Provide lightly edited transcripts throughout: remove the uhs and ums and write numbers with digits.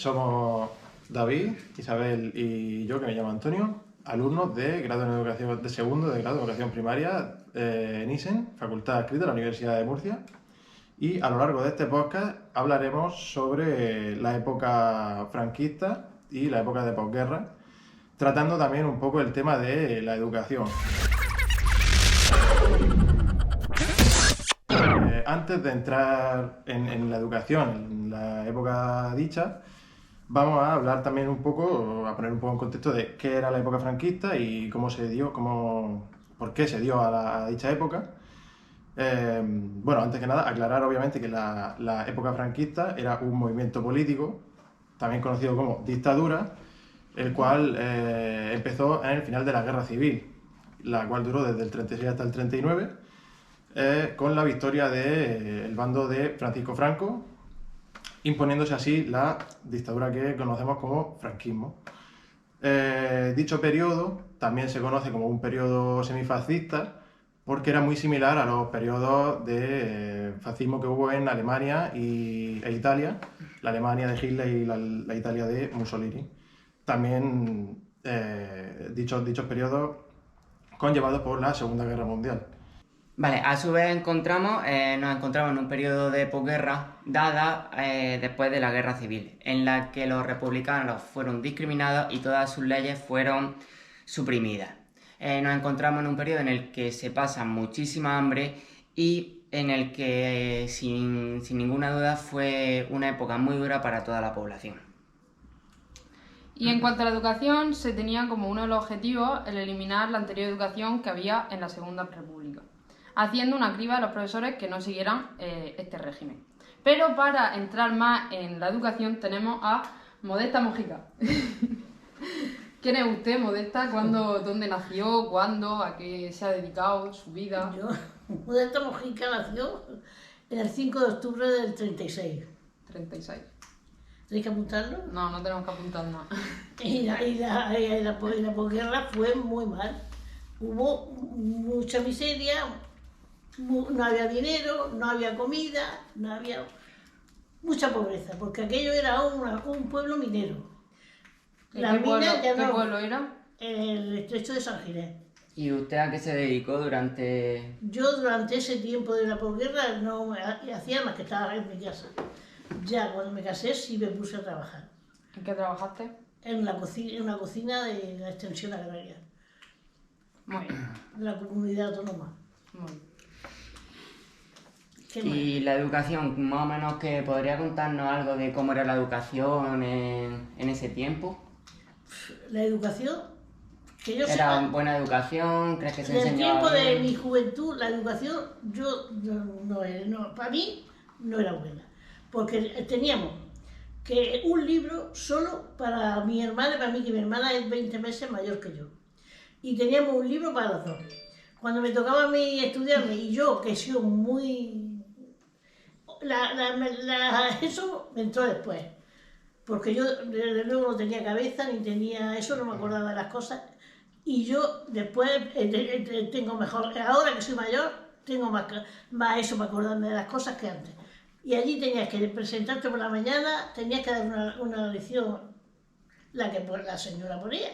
Somos David, Isabel y yo, que me llamo Antonio, alumnos de grado en educación, de segundo de grado en educación primaria en ISEN, Facultad Adscrita de la Universidad de Murcia. Y a lo largo de este podcast hablaremos sobre la época franquista y la época de posguerra, tratando también un poco el tema de la educación. Antes de entrar en la educación, en la época dicha, vamos a hablar también un poco, a poner un poco en contexto de qué era la época franquista y cómo se dio, por qué se dio a dicha época. Bueno, antes que nada, aclarar obviamente que la época franquista era un movimiento político, también conocido como dictadura, el cual empezó en el final de la Guerra Civil, la cual duró desde el 36 hasta el 39, con la victoria del bando de Francisco Franco, imponiéndose así la dictadura que conocemos como franquismo. Dicho periodo también se conoce como un periodo semifascista porque era muy similar a los periodos de fascismo que hubo en Alemania e Italia, la Alemania de Hitler y la Italia de Mussolini. También dichos periodos conllevados por la Segunda Guerra Mundial. Vale, a su vez nos encontramos en un periodo de posguerra dada después de la Guerra Civil, en la que los republicanos fueron discriminados y todas sus leyes fueron suprimidas. Nos encontramos en un periodo en el que se pasa muchísima hambre y en el que, sin ninguna duda, fue una época muy dura para toda la población. Y en cuanto a la educación, se tenía como uno de los objetivos el eliminar la anterior educación que había en la Segunda República, haciendo una criba a los profesores que no siguieran este régimen. Pero para entrar más en la educación tenemos a Modesta Mojica. ¿Quién es usted, Modesta? ¿Dónde nació? ¿Cuándo? ¿A qué se ha dedicado su vida? Yo, Modesta Mojica nació el 5 de octubre del 36. 36. ¿Tenéis que apuntarlo? No, no tenemos que apuntar nada. Y la posguerra fue muy mal. Hubo mucha miseria, no había dinero, no había comida, no había mucha pobreza, porque aquello era un pueblo minero. ¿Qué pueblo era? El estrecho de San Ginés. ¿Y usted a qué se dedicó durante...? Yo durante ese tiempo de la posguerra no hacía más que estar en mi casa. Ya cuando me casé sí me puse a trabajar. ¿En qué trabajaste? En una cocina de la extensión agraria. Muy bien. De la comunidad autónoma. Muy bien. ¿Qué más? Y la educación, más o menos, que podría contarnos algo de cómo era la educación en ese tiempo. La educación, que yo ¿Era sepa, buena educación? ¿Crees que se en el enseñaba tiempo de bien? mi juventud, la educación, para mí no era buena. Porque teníamos que un libro solo para mi hermana y para mí, que mi hermana es 20 meses mayor que yo. Y teníamos un libro para los dos. Cuando me tocaba a mí estudiarme, y yo, que he sido muy... eso me entró después. Porque yo, desde luego, no tenía cabeza, ni tenía eso, no me acordaba de las cosas. Y yo después tengo mejor... Ahora que soy mayor, tengo más eso para acordarme de las cosas que antes. Y allí tenías que presentarte por la mañana, tenías que dar una lección, la que la señora ponía,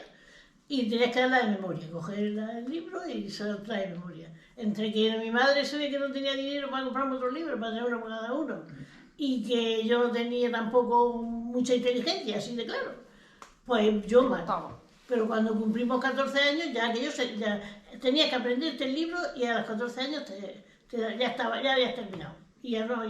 y tenías que darla de memoria, coger el libro y se lo trae de memoria. Entre que mi madre se ve que no tenía dinero para comprarme otro libro, para tener uno para cada uno, y que yo no tenía tampoco mucha inteligencia, así de claro, pues yo mal. Pero cuando cumplimos 14 años, ya tenías que aprenderte el libro y a los 14 años ya habías terminado. Y ya no,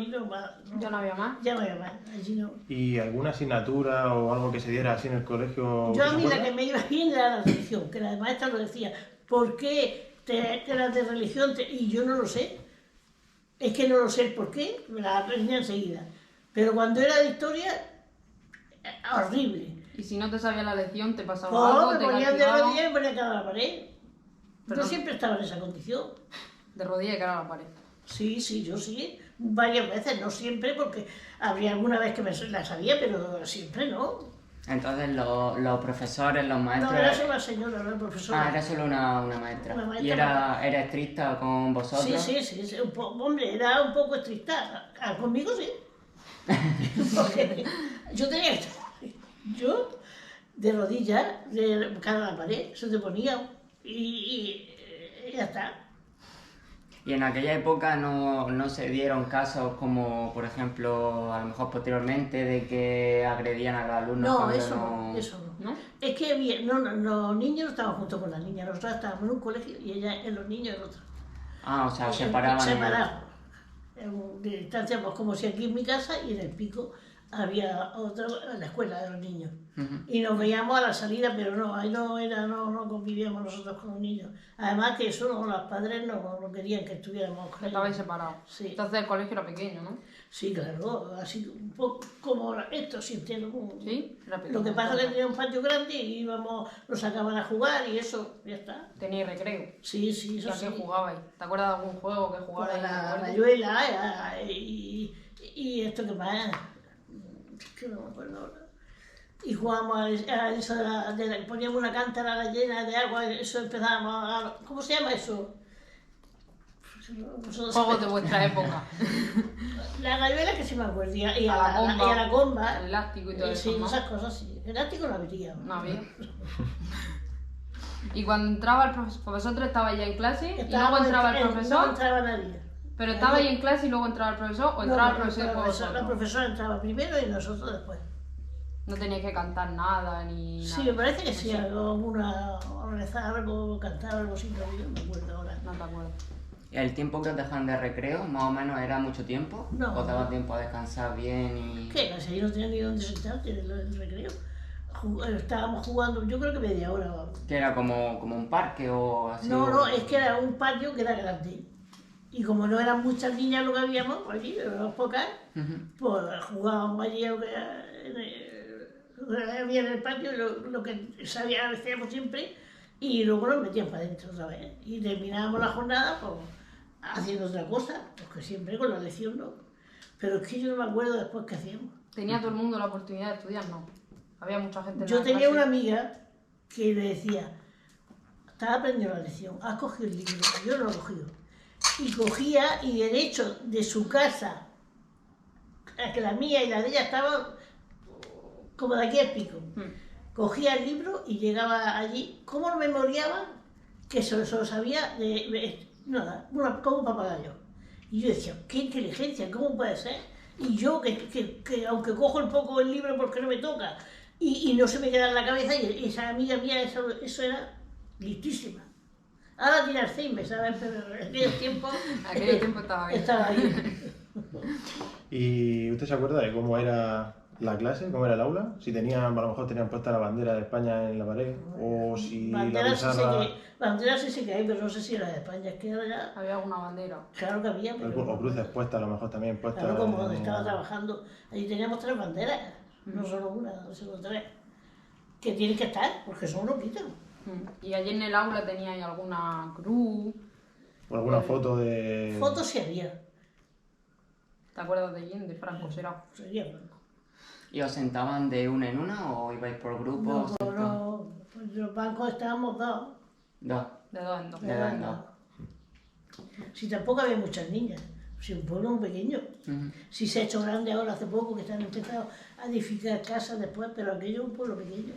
¿Ya no había más? Ya no había más, allí no. ¿Y alguna asignatura o algo que se diera así en el colegio? Yo a mí la que me iba bien era la religión, que la maestra lo decía. ¿Por qué eras de religión? Y yo no lo sé. Es que no lo sé el por qué, me la aprendí enseguida. Pero cuando era de historia, horrible. ¿Y si no te sabía la lección, te pasaba algo? Me ¿Te ponían de castigaban? rodillas y me ponía cara a la pared. Pero Yo siempre estaba en esa condición. De rodillas y cara a la pared. Sí, yo sí. Varias veces, no siempre, porque habría alguna vez que me la sabía, pero siempre no. Entonces los profesores, los maestros... No, era solo la señora, no el profesor. Ah, era solo una maestra. Una maestra. ¿Y era estricta con vosotros? Sí, hombre, era un poco estricta. Conmigo sí. Porque yo tenía que estar. Yo, de rodillas, de cara a la pared, se te ponía y ya está. Y en aquella época no se dieron casos como, por ejemplo, a lo mejor posteriormente, de que agredían a los alumnos No, cuando eso no, eso no. ¿No? Es que los niños no estaban juntos con las niñas, nosotros estábamos en un colegio y ella en los niños en otro. Ah, o sea, separaban. Separados. De distancia, pues como si aquí en mi casa y en el pico había otro en la escuela de los niños. Y nos veíamos a la salida, pero no, ahí no convivíamos nosotros con los niños. Además que eso los padres no querían que estuviéramos con Estabais ellos. separados. Sí. Entonces el colegio era pequeño, ¿no? Sí, claro, así un poco como esto, sí, entiendo. Sí, era pequeño. Lo que pasa es que tenía un patio grande y nos sacaban a jugar y eso, ya está. Teníais recreo. Sí, sí, ¿Y eso a sí. qué jugabais? ¿Te acuerdas de algún juego que Pues jugarais? la rayuela y esto que más, que no me acuerdo ahora. Y jugábamos a eso poníamos una cántara llena de agua, eso empezábamos ¿cómo se llama eso? Nosotros- Juegos de vuestra época. La rayuela que se me acuerda, y A la comba. y a la comba. El elástico y todo Sí, eso, ¿no? esas cosas sí. Elástico no habría. No había. Y cuando entraba el profesor, pues vosotros estabais ya en clase y luego entraba el No profesor, entraba nadie. pero estabais en clase y luego entraba el profesor o entraba el profesor y la después la vosotros. profesora entraba primero y nosotros después. No teníais que cantar nada ni Sí, nada. me parece que sí, o rezar algo, cantar algo sin no me acuerdo ahora. No te acuerdo. ¿El tiempo que os dejan de recreo, más o menos, era mucho tiempo? No. ¿Os daba tiempo a descansar bien y...? ¿Qué? Ahí no tenía ni dónde sentarte en el recreo. Estábamos jugando, yo creo que media hora. ¿Que era como un parque o así? No, es que era un patio que era grande. Y como no eran muchas niñas lo que habíamos, allí, éramos pocas, pues jugábamos allí lo que había en el patio, lo que hacíamos siempre, y luego nos metían para adentro otra vez. Y terminábamos la jornada pues, haciendo otra cosa, porque siempre con la lección no. Pero es que yo no me acuerdo después qué hacíamos. ¿Tenía todo el mundo la oportunidad de estudiar? No. Había mucha gente en Yo la tenía clase. una amiga que le decía, estaba aprendiendo la lección, has cogido el libro, yo no lo he cogido. Y cogía, y el hecho de su casa, que la mía y la de ella estaban como de aquí al pico, cogía el libro y llegaba allí, ¿cómo lo memoriaba? Que se lo sabía nada, como un papagayo. Y yo decía, qué inteligencia, ¿cómo puede ser? Y yo, que aunque cojo el libro porque no me toca, y no se me queda en la cabeza, y esa amiga mía, eso era listísima. Ahora tiene Alzheimer, ¿sabes? Pero en aquellos tiempos... Aquel tiempo estaba bien. Estaba ahí. ¿Y usted se acuerda de cómo era la clase, cómo era el aula? Si tenían, a lo mejor tenían puesta la bandera de España en la pared, o si la Banderas pizarra... banderas sí sé que hay, pero no sé si era de España, es que ahora ya... Había alguna bandera. Claro que había, pero... O cruces puestas, a lo mejor también puestas... Claro, como donde estaba trabajando, allí teníamos 3 banderas, no solo una, sino 3, que tienen que estar, porque son no quitan. Y allí en el aula teníais alguna cruz. O alguna foto de... Fotos sí había, ¿Te acuerdas de quién? De Franco, será. sería blanco. ¿Y os sentaban de una en una o ibais por No, grupos? pues no, pues los bancos estábamos dos, Dos. De dos en dos. De dos en dos. Si tampoco había muchas niñas, si un pueblo muy pequeño. Si se ha hecho grande ahora hace poco, que están empezando a edificar casas después, pero aquello es un pueblo pequeño.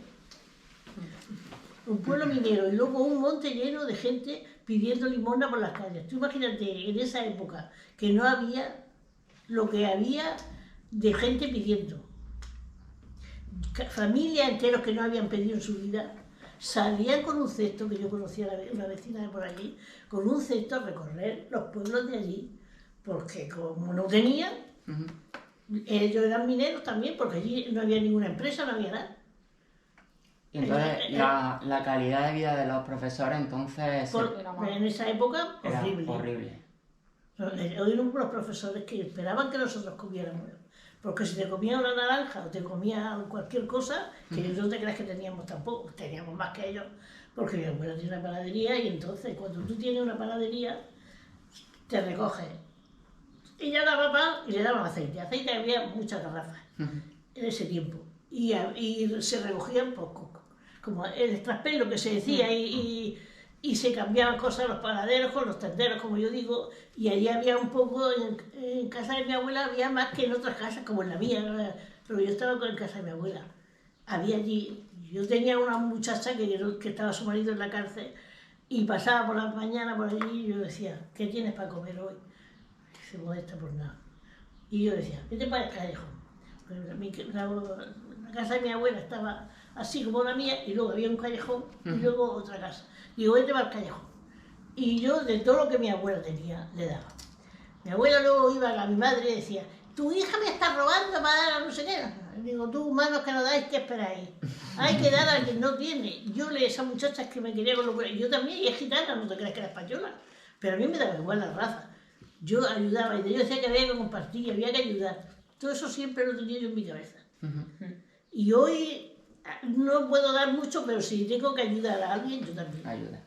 Un pueblo minero y luego un monte lleno de gente pidiendo limosna por las calles. Tú imagínate en esa época que no había lo que había de gente pidiendo. Familias enteros que no habían pedido en su vida salían con un cesto, que yo conocía a una vecina de por allí, con un cesto a recorrer los pueblos de allí, porque como no tenían, ellos eran mineros también, porque allí no había ninguna empresa, no había nada. Y entonces la calidad de vida de los profesores entonces En esa época, era horrible. horrible. Hoy unos profesores que esperaban que nosotros comiéramos. Porque si te comía una naranja o te comía cualquier cosa, que no te creas que teníamos tampoco, teníamos más que ellos, porque mi abuela tiene una panadería y entonces cuando tú tienes una panadería, te recoges. Ella daba pan y le daban aceite. Aceite había muchas garrafas en ese tiempo. Y se recogían poco. Como el traspelo que se decía y se cambiaban cosas los panaderos con los tenderos, como yo digo, y allí había un poco, en casa de mi abuela había más que en otras casas, como en la mía, pero yo estaba en casa de mi abuela. había allí, yo tenía una muchacha que estaba su marido en la cárcel y pasaba por la mañana por allí y yo decía, ¿qué tienes para comer hoy? Se molesta por nada. Y yo decía, vete para el callejón. La casa de mi abuela estaba así como la mía y luego había un callejón y luego otra casa. Y digo, vete para el callejón. Y yo de todo lo que mi abuela tenía le daba. Mi abuela luego iba a mi madre y decía, tu hija me está robando para dar a no sé qué. Digo, tú humanos que no dais, ¿qué esperáis? Hay que dar a quien no tiene. Yo esa muchacha que me quería con locura, yo también, y es gitana, no te creas que era española, pero a mí me daba igual la raza. Yo ayudaba, y yo decía que había que compartir, había que ayudar. Todo eso siempre lo tenía yo en mi cabeza. Y hoy no puedo dar mucho, pero si tengo que ayudar a alguien, yo también. Ayuda.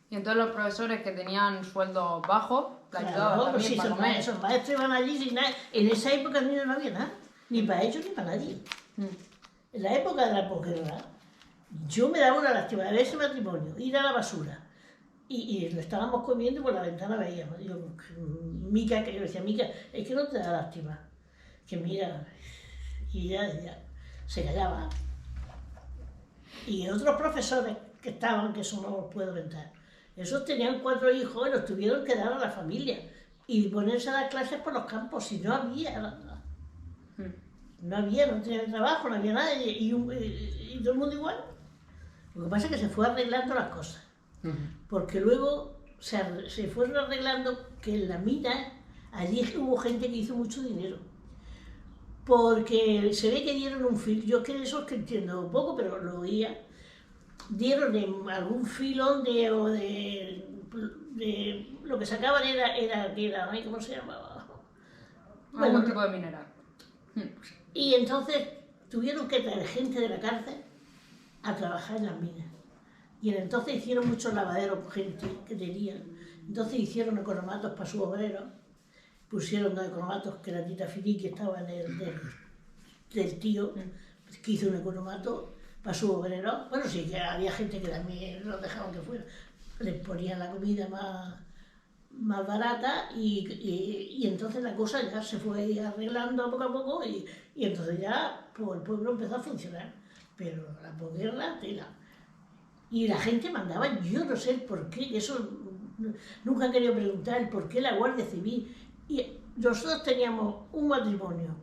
Y entonces los profesores que tenían sueldos bajos, la ayudaban Claro, también sí, para comer. esos maestros iban allí sin nada. En esa época no había nada, ni para ellos ni para nadie. En la época de la posguerra, yo me daba una lástima de ver ese matrimonio, ir a la basura. Y lo estábamos comiendo y por la ventana veíamos. Digo, Mica, que yo decía, Mica, es que no te da lástima. Que mira, y ya se callaba. Y otros profesores que estaban, que eso no los puedo inventar, esos tenían 4 hijos y los tuvieron que dar a la familia y ponerse a dar clases por los campos y no había nada. No tenía trabajo, no había nada y todo el mundo igual. Lo que pasa es que se fue arreglando las cosas, porque luego se fueron arreglando que en la mina, allí hubo gente que hizo mucho dinero, porque se ve que dieron un fil, yo que eso es que entiendo poco, pero lo oía, dieron algún filón de lo que sacaban era ¿cómo se llamaba? Algún tipo de mineral. Y entonces tuvieron que traer gente de la cárcel a trabajar en las minas. Y entonces hicieron muchos lavaderos, gente que tenían. Entonces hicieron economatos para sus obreros. Pusieron 2 economatos que la tita Fili, que estaba del tío, que hizo un economato para sus obreros. Bueno, sí, que había gente que también los dejaban que fuera. Les ponían la comida más barata y entonces la cosa ya se fue arreglando poco a poco y entonces ya pues, el pueblo empezó a funcionar. Pero la posguerra, tela. Y la gente mandaba, yo no sé el por qué, eso nunca he querido preguntar, el por qué la Guardia Civil. Y nosotros teníamos un matrimonio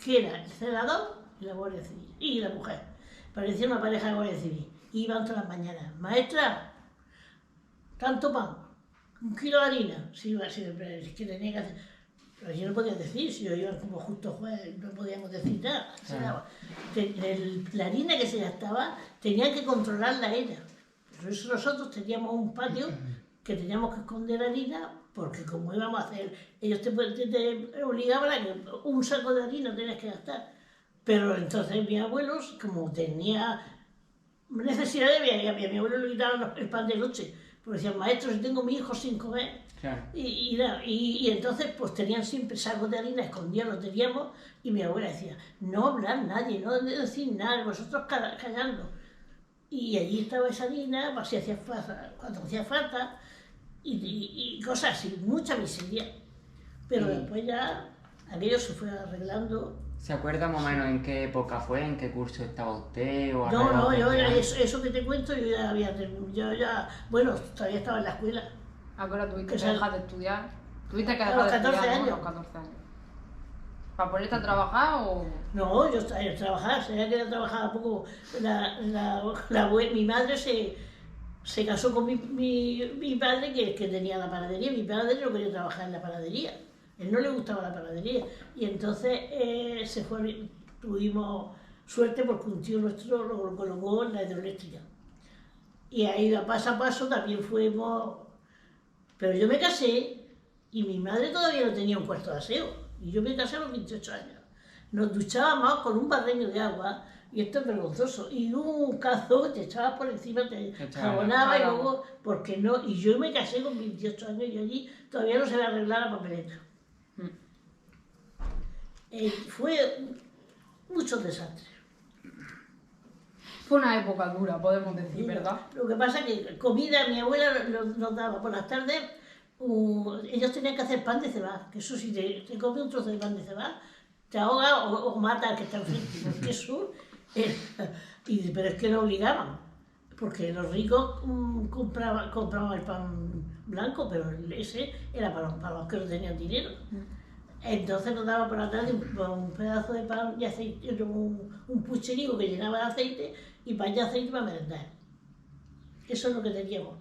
que era el celador y la Guardia Civil, y la mujer. Parecía una pareja de Guardia Civil. Iban todas las mañanas, maestra, tanto pan, 1 kilo de harina. Sí, es que tenía que hacer. Pero yo no podía decir, si yo iba como justo juez, no podíamos decir nada. La harina que se gastaba, tenían que controlarla ella. Por eso nosotros teníamos un patio que teníamos que esconder harina, porque como íbamos a hacer, ellos te obligaban a que un saco de harina tenías que gastar. Pero entonces mis abuelos, como tenía necesidad de mi abuelo le quitaba el pan de noche, porque decían, maestro, si tengo mi hijo sin comer. Claro. Y entonces pues tenían siempre sacos de harina, escondidos, lo teníamos, y mi abuela decía, no hablar nadie, no decir nada, vosotros callando. Y allí estaba esa harina, pues, si hacía falta, cuando hacía falta, y cosas así, mucha miseria. Pero después ya aquello se fue arreglando. ¿Se acuerda más o menos en qué época fue, en qué curso estaba usted? O No, yo alrededor de- eso que te cuento, yo ya, bueno, todavía estaba en la escuela. ¿A qué hora tuviste Que que dejar de estudiar? ¿Tuviste que A dejar los de 14 estudiar, ¿no? años. A los 14 años. ¿Para ponerte a trabajar o...? No, yo trabajaba, sabía que yo trabajaba poco. Mi madre se casó con mi padre, que tenía la panadería. Mi padre no quería trabajar en la panadería. Él no le gustaba la panadería. Y entonces tuvimos suerte porque un tío nuestro lo colocó en la hidroeléctrica. Y ahí paso a paso también fuimos. Pero yo me casé y mi madre todavía no tenía un cuarto de aseo. Y yo me casé a los 28 años. Nos duchábamos con un barreño de agua, y esto es vergonzoso. Y un cazo te echabas por encima, te jabonaba y luego, porque no. Y yo me casé con 28 años y allí todavía no se me arreglaba la papeleta. Fue muchos desastres. Fue una época dura, podemos decir, ¿verdad? Lo que pasa es que comida, mi abuela nos daba por las tardes, ellos tenían que hacer pan de cebada, que eso si te comes un trozo de pan de cebada, te ahoga o mata al que está enfrente, porque eso Pero es que lo obligaban, porque los ricos compraban el pan blanco, pero ese era para los que no tenían dinero. Entonces nos daba por la tarde un pedazo de pan y aceite, un pucherico que llenaba de aceite y pan y aceite para merendar. Eso es lo que teníamos.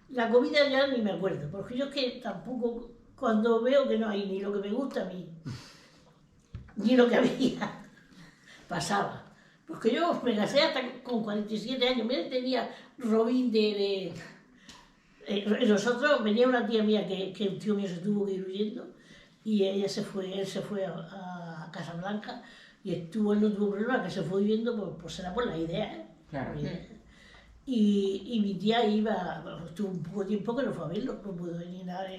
La comida ya ni me acuerdo, porque yo es que tampoco, cuando veo que no hay ni lo que me gusta a mí, ni lo que había, pasaba. Porque yo me casé hasta con 47 años, mira, tenía robín nosotros, venía una tía mía que un tío mío se tuvo que ir huyendo, y él se fue a Casablanca, y él no tuvo problema, que se fue viviendo, pues será por la idea, ¿eh? Claro. Por la idea. Y mi tía iba, estuvo un poco tiempo que no fue a verlo, no pudo venir nada.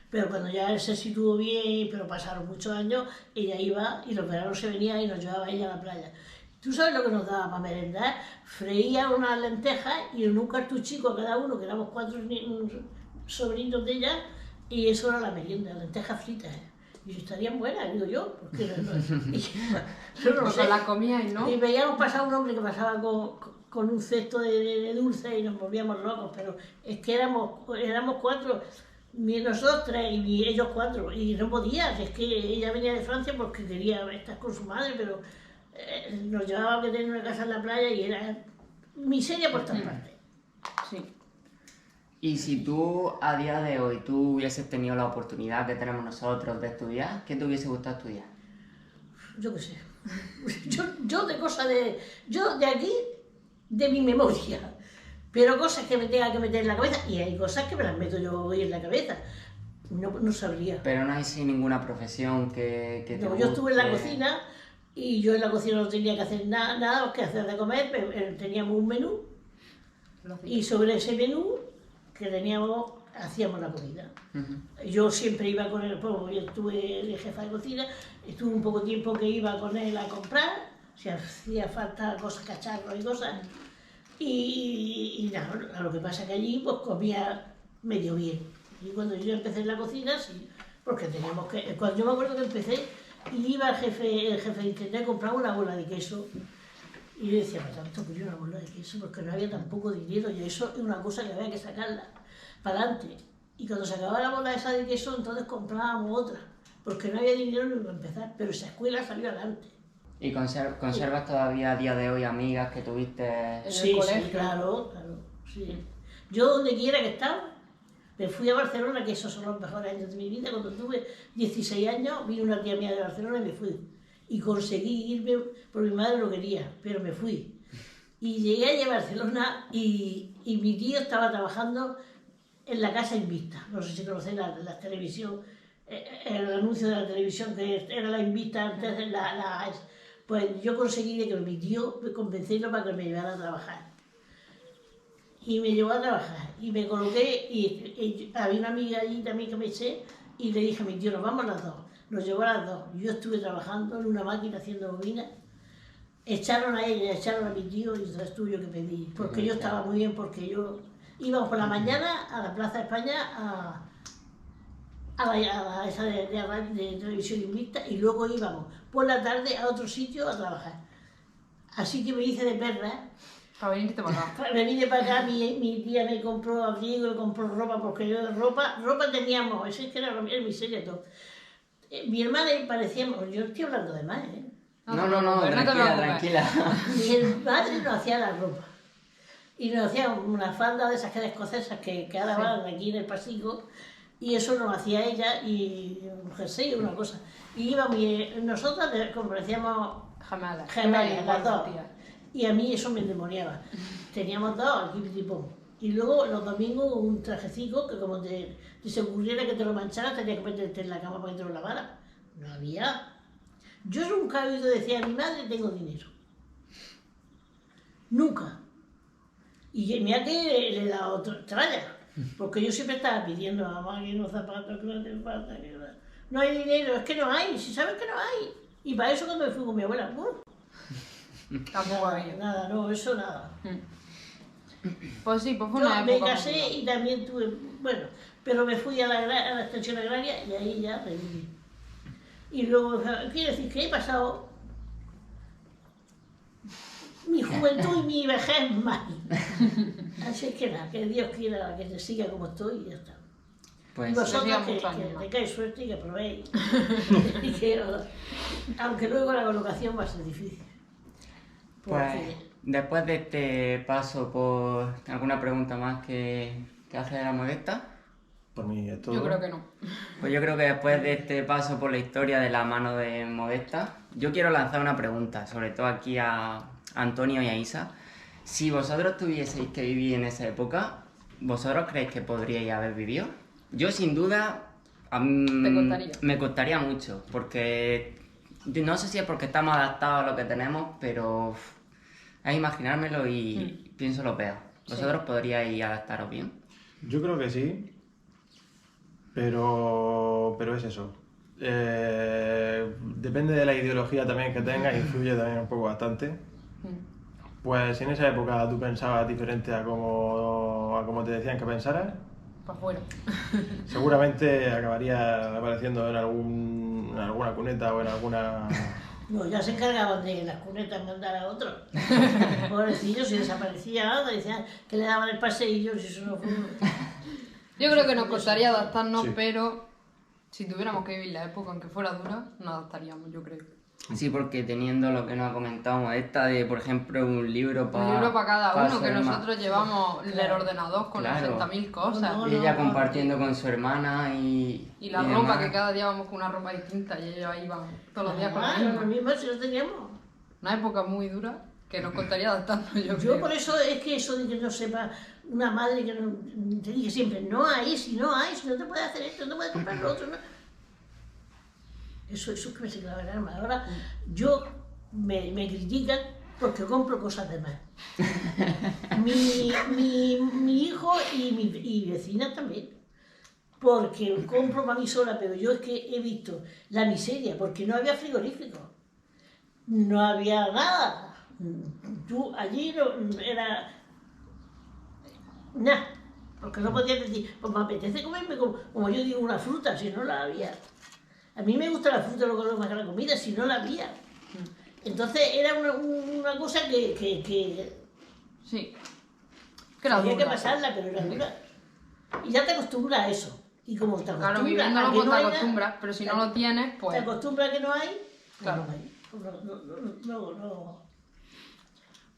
Pero cuando ya él se situó bien, pero pasaron muchos años, ella iba y los veranos se venía y nos llevaba ella a la playa. ¿Tú sabes lo que nos daba para merendar? Freía unas lentejas y en un cartuchico a cada uno, que éramos 4 sobrinos de ella, y eso era la merienda, lentejas fritas. Y estarían buenas, digo yo, porque no sé. Las comíais, ¿no? Y veíamos pasar un hombre que pasaba con un cesto de dulce y nos volvíamos locos, pero es que éramos 4, nosotros 3 y ellos 4, y no podía, es que ella venía de Francia porque quería estar con su madre, pero nos llevaba a que tener una casa en la playa y era miseria por todas partes. Sí. Y si tú a día de hoy tú hubieses tenido la oportunidad que tenemos nosotros de estudiar, ¿qué te hubiese gustado estudiar? Yo qué sé. Yo de aquí, de mi memoria. Pero cosas que me tenga que meter en la cabeza, y hay cosas que me las meto yo hoy en la cabeza. No sabría. Pero no hay sin ninguna profesión que te No, guste. yo estuve en la cocina y yo en la cocina no tenía que hacer nada que hacer de comer, teníamos un menú y sobre ese menú que teníamos hacíamos la comida. Yo siempre iba con él, pues yo estuve de jefa de cocina, estuve un poco tiempo que iba con él a comprar, si hacía falta cosas, cacharros y cosas, y nada, lo que pasa es que allí pues comía medio bien. Y cuando yo empecé en la cocina, sí, porque teníamos que, cuando yo me acuerdo que empecé, y iba el jefe de internet a comprar una bola de queso, y yo decía, pues tanto quería una bola de queso, porque no había tampoco dinero, y eso es una cosa que había que sacarla para adelante. Y cuando se acababa la bola esa de queso, entonces comprábamos otra, porque no había dinero ni para empezar, pero esa escuela salió adelante. ¿Y conservas todavía a día de hoy amigas que tuviste? Sí, claro, sí. Yo donde quiera que estaba, me fui a Barcelona, que esos son los mejores años de mi vida. Cuando tuve 16 años, vino una tía mía de Barcelona y me fui. Y conseguí irme, porque mi madre lo quería, pero me fui. Y llegué allí a Barcelona y mi tío estaba trabajando en la Casa Invista. No sé si conocéis la televisión, el anuncio de la televisión, que era la Invista antes de pues yo conseguí de que mi tío me convencerlo para que me llevara a trabajar. Y me llevó a trabajar y me coloqué y había una amiga allí también que me eché y le dije a mi tío, nos vamos las dos. Nos llevó a las dos. Yo estuve trabajando en una máquina haciendo bobinas. Echaron a ella, echaron a mi tío y entonces tuve yo que pedir. Porque yo estaba muy bien, porque yo íbamos por la mañana a la Plaza de España a esa de televisión invicta y luego íbamos por la tarde a otro sitio a trabajar. Así que me hice de perra. Para venirte para acá. Me vine para acá, mi tía me compró abrigo, me compró ropa, porque yo ropa teníamos, eso es que era miseria todo. Mi hermana y parecíamos, yo estoy hablando de más, ¿eh? No, tranquila. Mi madre nos hacía la ropa. Y nos hacía una falda de esas que eran escocesas que ahora van aquí en el Pasico, y eso nos hacía ella, y un jersey, una cosa. Y íbamos, nosotras, como decíamos, gemelas, las dos. Y a mí eso me endemoniaba. Teníamos dos, aquí tipo. Y luego los domingos un trajecito que como se ocurriera que te lo mancharas, tenías que meterte en la cama para que te lo lavara. No había. Yo nunca he oído decir a mi madre, tengo dinero. Nunca. Y mira que le he dado tralla. Porque yo siempre estaba pidiendo a mamá que unos zapatos, que no te falta, que no hay dinero, es que no hay, si sabes que no hay. Y para eso cuando me fui con mi abuela, Tampoco había. Nada, no, eso nada. Pues sí, pues fue Yo una me época. casé y también tuve, bueno, pero me fui a la extensión agraria y ahí ya reviví. Y luego, quiero decir que he pasado mi juventud y mi vejez más. Así es que nada, que Dios quiera que te siga como estoy y ya está. Pues Y vosotros siga que muchos años más. tengáis suerte y que probéis. Y que, aunque luego la colocación va a ser difícil. Pues Porque después de este paso por alguna pregunta más que hace la Modesta, Por mí es todo. Yo creo que no. pues yo creo que después de este paso por la historia de la mano de Modesta, yo quiero lanzar una pregunta, sobre todo aquí a Antonio y a Isa. Si vosotros tuvieseis que vivir en esa época, ¿vosotros creéis que podríais haber vivido? Yo sin duda ¿Te costaría? me costaría mucho, porque yo no sé si es porque estamos adaptados a lo que tenemos, pero es imaginármelo y pienso lo peor. ¿Vosotros podríais adaptaros bien? Yo creo que sí, pero es eso. Depende de la ideología también que tengas, influye también un poco bastante. Pues si en esa época tú pensabas diferente a como te decían que pensaras, Para afuera. seguramente acabaría apareciendo en alguna cuneta o en alguna... no, ya se encargaban de las cunetas mandar a otros. Pobrecillos, si desaparecía algo, decían que le daban el paseillo, si eso no fue... Yo creo que nos costaría adaptarnos, Sí. pero si tuviéramos que vivir la época, aunque fuera dura, nos adaptaríamos, yo creo. Sí, porque teniendo lo que nos ha comentado Modesta de, por ejemplo, un libro para... Un libro para cada uno, que nosotros llevamos el ordenador con Claro. 80.000 cosas. No, Y ella compartiendo con su hermana y... Y la demás. ropa, que cada día vamos con una ropa distinta y ellos ahí van todos los días con la Ah, lo misma. mismo si lo teníamos. Una época muy dura que nos costaría adaptarnos, yo Yo creo. por eso es que eso de que no sepa una madre que no, te dije siempre, no hay, si no te puedes hacer esto, no te puedes comprar lo otro, no. Eso es que me se clava el alma. Ahora yo me critican porque compro cosas de más. mi hijo y vecinas también. Porque compro para mí sola, pero yo es que he visto la miseria, porque no había frigorífico. No había nada. Tú allí no, era nada. Porque no podías decir, pues me apetece comerme como yo digo una fruta, si no la había. A mí me gusta la fruta lo más que la comida, si no la había. Entonces era una cosa que Sí. Que era había que dura. pasarla, pero era dura. Y ya te acostumbras a eso. Y como te acostumbras Claro, a viviéndolo que pues no te haya, acostumbras, pero si no lo tienes, te pues... acostumbras a que no hay, pues Claro. no hay. Pues no.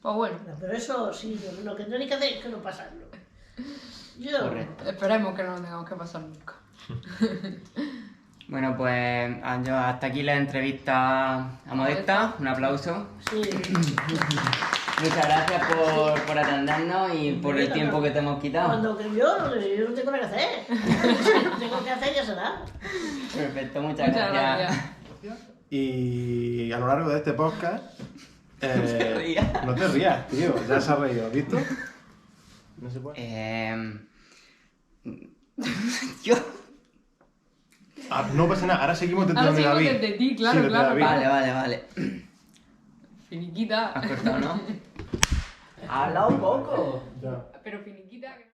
Pues bueno, Pero eso sí, lo que tenéis que hacer es que no pasarlo. Yo, Correcto. esperemos que no lo tengamos que pasar nunca. Bueno, pues yo hasta aquí la entrevista a Modesta. Un aplauso. sí. Muchas gracias por atendernos y por el tiempo que te hemos quitado. Cuando que yo no tengo nada que hacer. Tengo que hacer ya será. Perfecto, muchas Muchas gracias. gracias. Y a lo largo de este podcast... te rías. No te rías, tío. Ya se ha reído, ¿has visto? No se puede. Yo... Ah, no pasa nada, ahora seguimos desde Ahora donde seguimos David. desde ti, claro, desde claro, David. Vale. Finiquita. Has cortado, ¿no? Habla un poco. Ya. Pero finiquita...